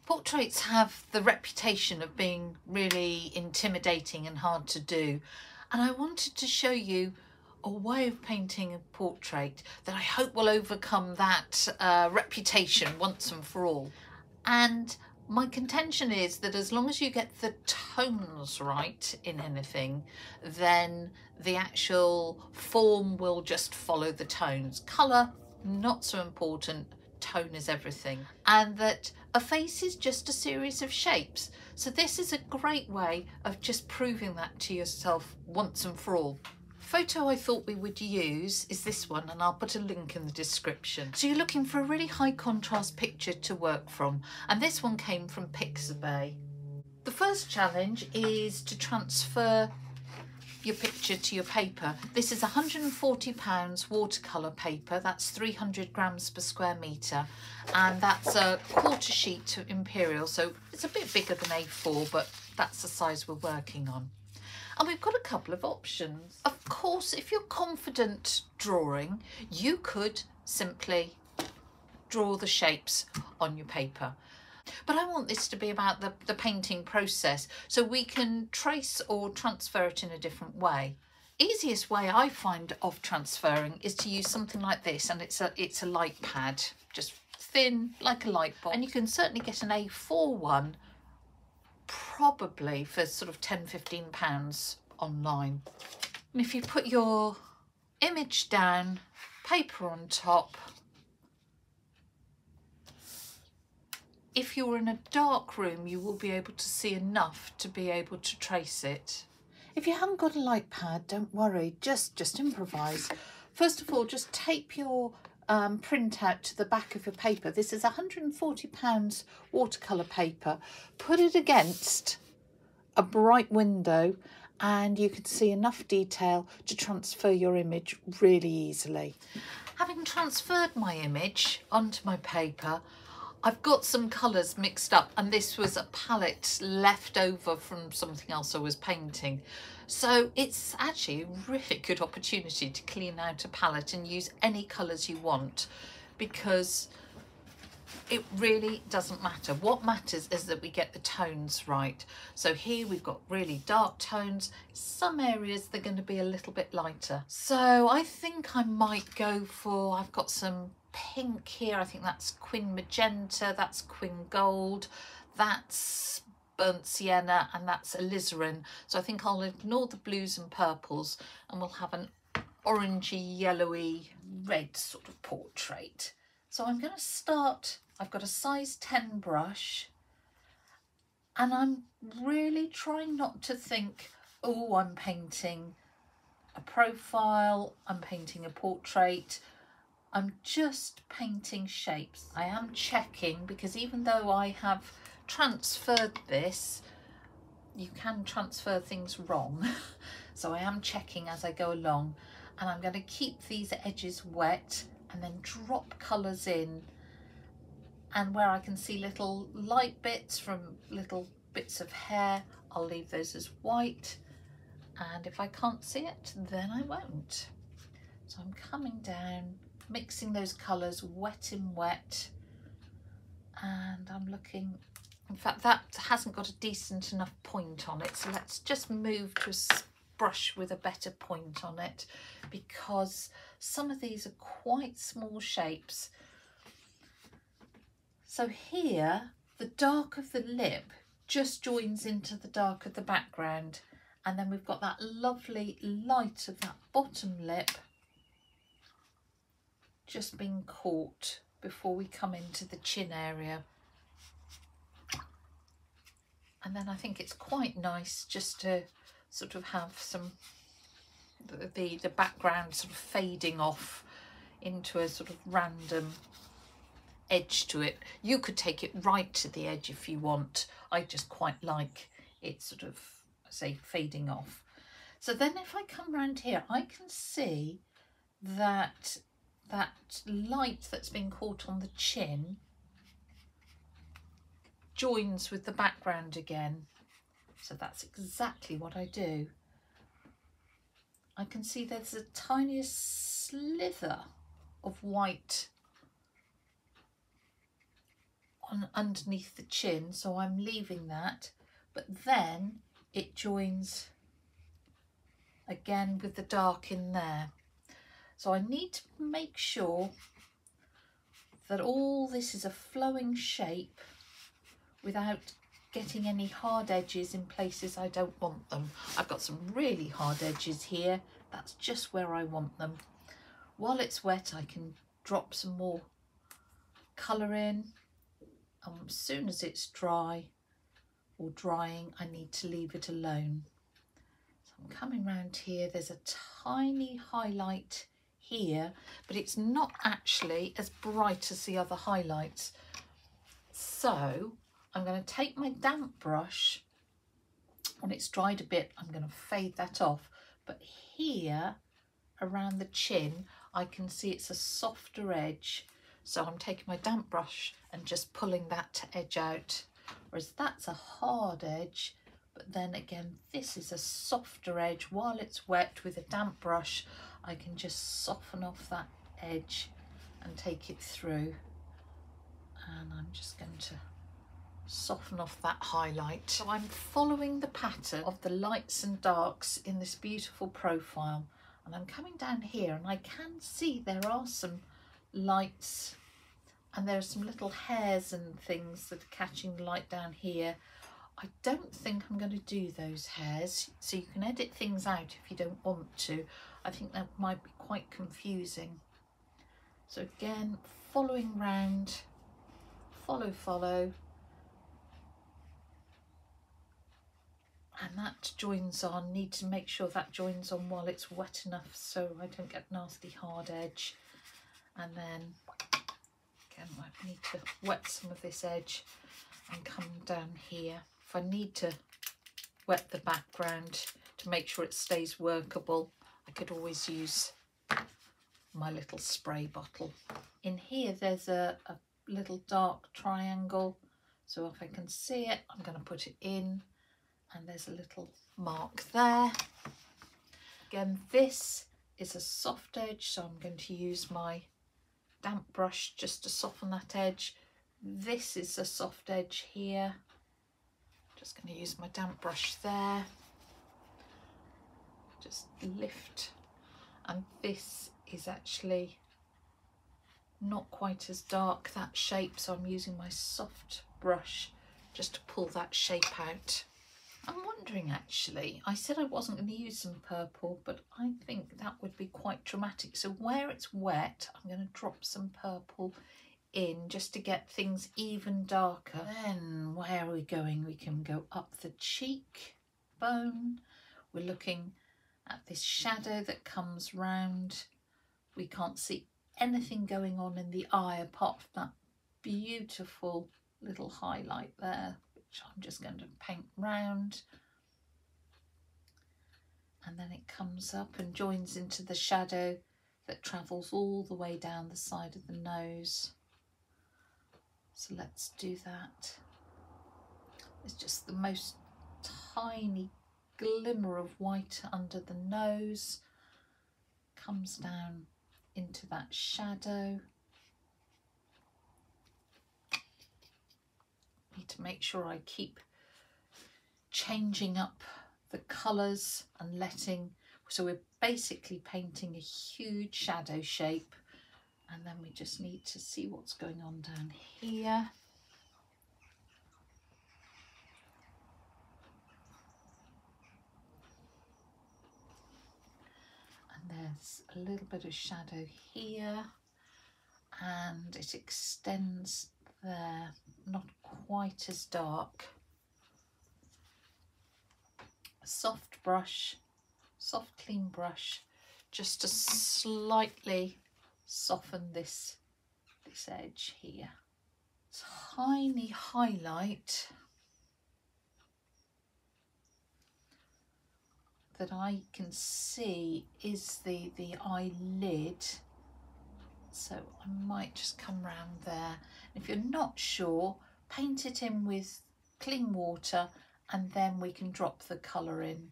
Portraits have the reputation of being really intimidating and hard to do, and I wanted to show you a way of painting a portrait that I hope will overcome that reputation once and for all. And my contention is that as long as you get the tones right in anything, then the actual form will just follow the tones. Colour, not so important, tone is everything. And that a face is just a series of shapes. So this is a great way of just proving that to yourself once and for all. Photo I thought we would use is this one, and I'll put a link in the description. So you're looking for a really high contrast picture to work from, and this one came from Pixabay. The first challenge is to transfer your picture to your paper. This is £140 watercolour paper, that's 300 grams per square metre, and that's a quarter sheet imperial, so it's a bit bigger than A4, but that's the size we're working on. And we've got a couple of options. Of course, if you're confident drawing, you could simply draw the shapes on your paper. But I want this to be about the painting process, so we can trace or transfer it in a different way. Easiest way I find of transferring is to use something like this, and it's a light pad, just thin like a light bulb. And you can certainly get an A4 one probably for sort of £10–15 online. And if you put your image down, paper on top, if you're in a dark room you will be able to see enough to be able to trace it. If you haven't got a light pad, don't worry, just improvise. First of all, just tape your print out to the back of your paper. This is £140 watercolour paper. Put it against a bright window and you can see enough detail to transfer your image really easily. Having transferred my image onto my paper, I've got some colours mixed up, and this was a palette left over from something else I was painting. So it's actually a really good opportunity to clean out a palette and use any colours you want, because it really doesn't matter. What matters is that we get the tones right. So here we've got really dark tones. Some areas they're going to be a little bit lighter. So I think I might go for, I've got some pink here, I think that's Quin magenta, that's Quin gold, that's burnt sienna, and that's alizarin. So I think I'll ignore the blues and purples and we'll have an orangey yellowy red sort of portrait. So I'm going to start, I've got a size 10 brush, and I'm really trying not to think, oh, I'm painting a profile, I'm painting a portrait. I'm just painting shapes. I am checking, because even though I have transferred this, you can transfer things wrong. So I am checking as I go along, and I'm going to keep these edges wet and then drop colours in. And where I can see little light bits from little bits of hair, I'll leave those as white. And if I can't see it, then I won't. So I'm coming down, mixing those colours wet in wet, and I'm looking, in fact that hasn't got a decent enough point on it, so let's just move to a brush with a better point on it, because some of these are quite small shapes. So here the dark of the lip just joins into the dark of the background, and then we've got that lovely light of that bottom lip just being caught before we come into the chin area. And then I think it's quite nice just to sort of have some the background sort of fading off into a sort of random edge to it. You could take it right to the edge if you want. I just quite like it sort of, say, fading off. So then if I come round here, I can see that that light that's been caught on the chin joins with the background again. So that's exactly what I do. I can see there's a tiniest slither of white on underneath the chin, so I'm leaving that, but then it joins again with the dark in there. So I need to make sure that all this is a flowing shape without getting any hard edges in places I don't want them. I've got some really hard edges here. That's just where I want them. While it's wet, I can drop some more colour in. As soon as it's dry or drying, I need to leave it alone. So I'm coming round here. There's a tiny highlight here, but it's not actually as bright as the other highlights. So I'm going to take my damp brush. When it's dried a bit, I'm going to fade that off. But here around the chin, I can see it's a softer edge. So I'm taking my damp brush and just pulling that edge out. Whereas that's a hard edge, but then again, this is a softer edge. While it's wet, with a damp brush, I can just soften off that edge and take it through. And I'm just going to soften off that highlight. So I'm following the pattern of the lights and darks in this beautiful profile, and I'm coming down here and I can see there are some lights and there are some little hairs and things that are catching the light down here. I don't think I'm going to do those hairs, so you can edit things out if you don't want to. I think that might be quite confusing. So again, following round, follow, and that joins on. Need to make sure that joins on while it's wet enough so I don't get nasty hard edge. And then again, I need to wet some of this edge and come down here. If I need to wet the background to make sure it stays workable, I could always use my little spray bottle. In here there's a little dark triangle, so if I can see it, I'm going to put it in. And there's a little mark there. Again, this is a soft edge, so I'm going to use my damp brush just to soften that edge. This is a soft edge here. Just going to use my damp brush there. Just lift. And this is actually not quite as dark, that shape, so I'm using my soft brush just to pull that shape out. I'm wondering actually, I said I wasn't going to use some purple, but I think that would be quite dramatic. So where it's wet, I'm going to drop some purple in just to get things even darker. Then where are we going? We can go up the cheek bone. We're looking at this shadow that comes round. We can't see anything going on in the eye apart from that beautiful little highlight there, which I'm just going to paint round. And then it comes up and joins into the shadow that travels all the way down the side of the nose. So let's do that. It's just the most tiny glimmer of white under the nose, comes down into that shadow. Need to make sure I keep changing up the colours and letting, so we're basically painting a huge shadow shape, and then we just need to see what's going on down here. And there's a little bit of shadow here, and it extends there, not quite as dark. A soft brush, soft clean brush, just to slightly soften this edge here. Tiny highlight that I can see is the eyelid, so I might just come round there. If you're not sure, paint it in with clean water and then we can drop the colour in.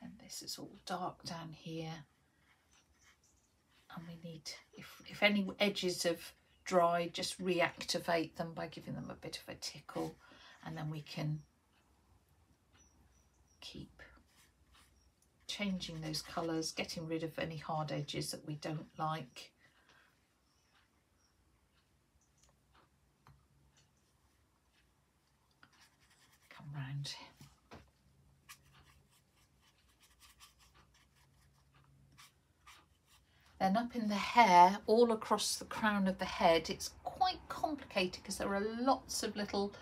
And this is all dark down here, And we need, if any edges have dried, just reactivate them by giving them a bit of a tickle, and then we can keep changing those colours, getting rid of any hard edges that we don't like. Come round. Then up in the hair, all across the crown of the head, it's quite complicated because there are lots of little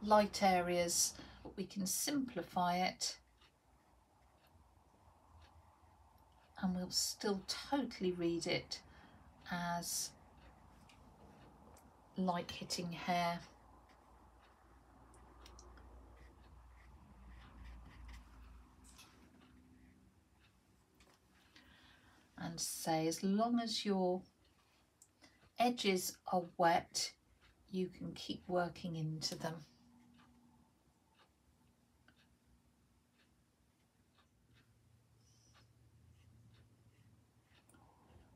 light areas, but we can simplify it and we'll still totally read it as light hitting hair. And say, as long as your edges are wet, you can keep working into them.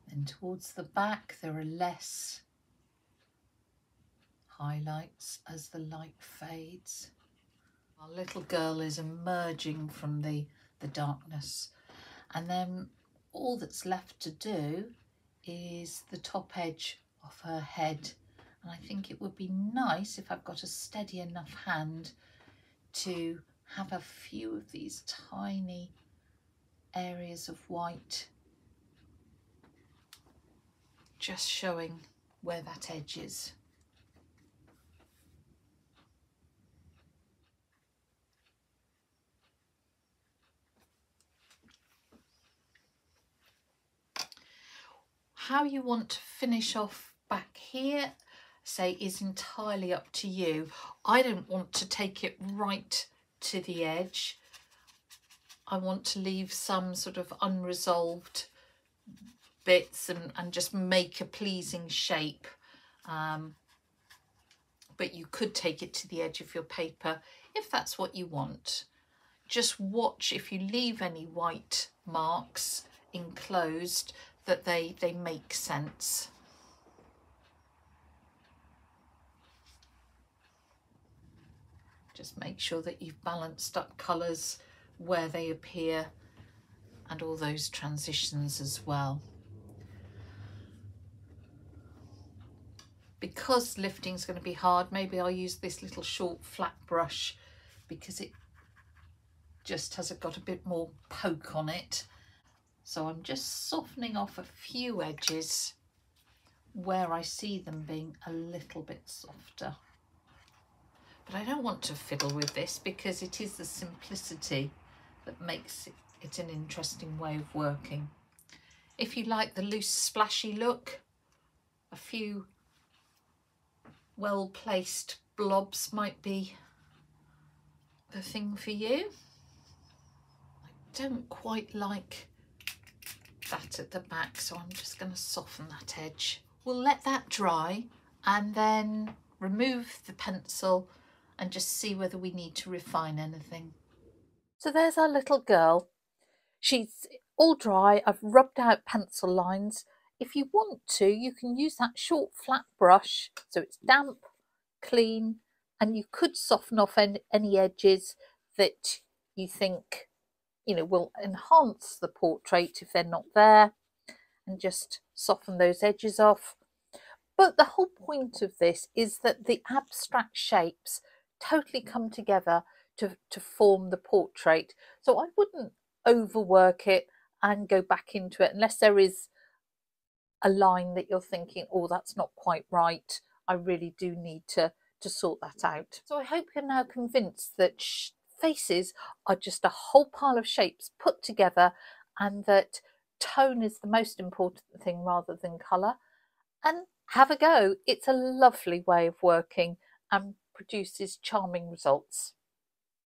Then towards the back, there are less highlights as the light fades. Our little girl is emerging from the darkness, and then all that's left to do is the top edge of her head. And I think it would be nice if I've got a steady enough hand to have a few of these tiny areas of white just showing where that edge is. How you want to finish off back here, say, is entirely up to you. I don't want to take it right to the edge. I want to leave some sort of unresolved bits and just make a pleasing shape. But you could take it to the edge of your paper if that's what you want. Just watch if you leave any white marks enclosed, that they make sense. Just make sure that you've balanced up colours where they appear and all those transitions as well. Because lifting is going to be hard, maybe I'll use this little short flat brush because it just has got a bit more poke on it. So I'm just softening off a few edges where I see them being a little bit softer. But I don't want to fiddle with this because it is the simplicity that makes it an interesting way of working. If you like the loose splashy look, a few well-placed blobs might be the thing for you. I don't quite like that at the back, so I'm just going to soften that edge. We'll let that dry and then remove the pencil and just see whether we need to refine anything. So there's our little girl. She's all dry. I've rubbed out pencil lines. If you want to, you can use that short flat brush so it's damp, clean, and you could soften off any edges that you think, you know, will enhance the portrait if they're not there, and just soften those edges off. But the whole point of this is that the abstract shapes totally come together to form the portrait. So I wouldn't overwork it and go back into it unless there is a line that you're thinking, oh, that's not quite right. I really do need to sort that out. So I hope you're now convinced that faces are just a whole pile of shapes put together, and that tone is the most important thing rather than colour. And have a go. It's a lovely way of working and produces charming results.